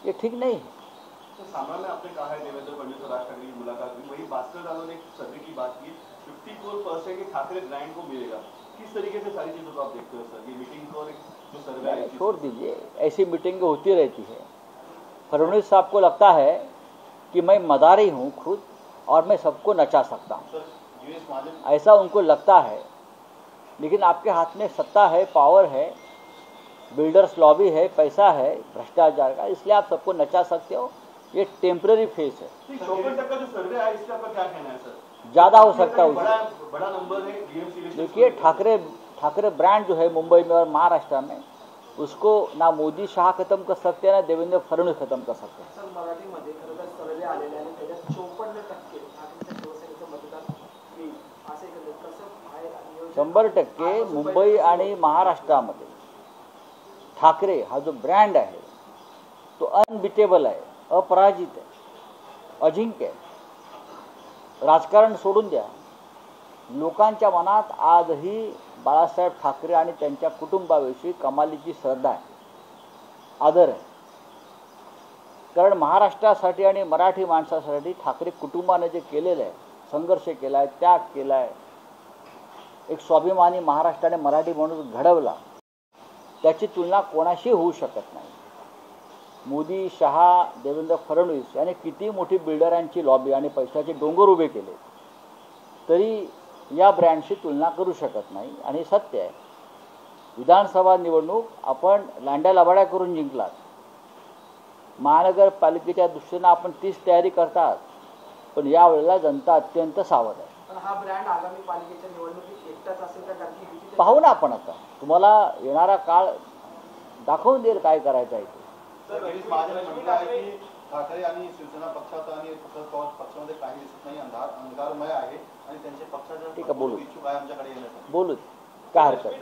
ये ठीक नहीं है। तो सामना में आपने कहा है देवेंद्र फडणवीस और राज ठाकरे की मुलाकात हुई, वही भास्कर जाधव ने एक सर्वे की बात की, 54% के ठाकरे ब्रांड को मिलेगा। किस तरीके से सारी चीजों को आप देखते हो सर, ये मीटिंग को और जो सर्वे आई? छोड़ दीजिए, ऐसी मीटिंगें होती रहती है। फडणवीस साहब को लगता है कि मैं मदारी हूँ खुद और मैं सबको नचा सकता हूँ, ऐसा उनको लगता है। लेकिन आपके हाथ में सत्ता है, पावर है, बिल्डर्स लॉबी है, पैसा है भ्रष्टाचार का, इसलिए आप सबको नचा सकते हो। ये टेम्पररी फेस है। 54% जो सर्वे आया, इसका आपका क्या कहना है सर? ज़्यादा हो सकता है उससे। बड़ा नंबर है डीएमसी। देखिए, ठाकरे ब्रांड जो है मुंबई में और महाराष्ट्र में, उसको ना मोदी शाह खत्म कर सकते हैं ना देवेंद्र फडणवीस खत्म कर सकते हैं। सर, मराठीमध्ये खरं तर सर्वे आलेले आणि त्याच्यात 54% ठाकरेंच्या शिवसेनेचं मतदान येईल असं एकंदरीत कसं आहे? 100% मुंबई आणि महाराष्ट्रामध्ये ठाकरे हा जो ब्रँड आहे तो अनबिटेबल आहे, अपराजित आहे, अजिंक्य आहे। राजकारण सोडून द्या, लोकांच्या मनात आजही बाळासाहेब ठाकरे आणि त्यांच्या कुटुंबाविषयी कमालीची श्रद्धा आहे, आदर आहे। कारण महाराष्ट्रासाठी आणि मराठी माणसासाठी ठाकरे कुटुंबाने जे केलेलं आहे, संघर्ष केला आहे, त्याग केला आहे, एक स्वाभिमानी महाराष्ट्राने मराठी माणूस घडवला, त्याची तुलना कोणाशी होऊ शकत नाही। मोदी, शहा, देवेंद्र फडणवीस यांनी किती मोठी बिल्डरांची लॉबी आणि पैशाचे डोंगर उभे केले, तरी या ब्रँडशी तुलना करू शकत नाही। आणि सत्य आहे, विधानसभा निवडणूक आपण लांड्या लबाड्या करून जिंकलात, महानगरपालिकेच्या दृष्टीने आपण तीच तयारी करतात, पण यावेळेला जनता अत्यंत सावध आहे। हा ब्रँड आगामी पालिकेच्या निवडणुकीत एकटाच असेल का? कारण पाहू ना आपण आता, तुम्हाला येणारा काळ दाखवून देईल काय करायचं आहे ते। ठाकरे आणि शिवसेना पक्षात आणि पक्षामध्ये काही दिसत नाही, अंधारमय आहे आणि त्यांचे पक्षाचे ठीक आहे, बोलू इच्छुक आहे आमच्याकडे येण्यासाठी। बोलू, काय हरकत नाही।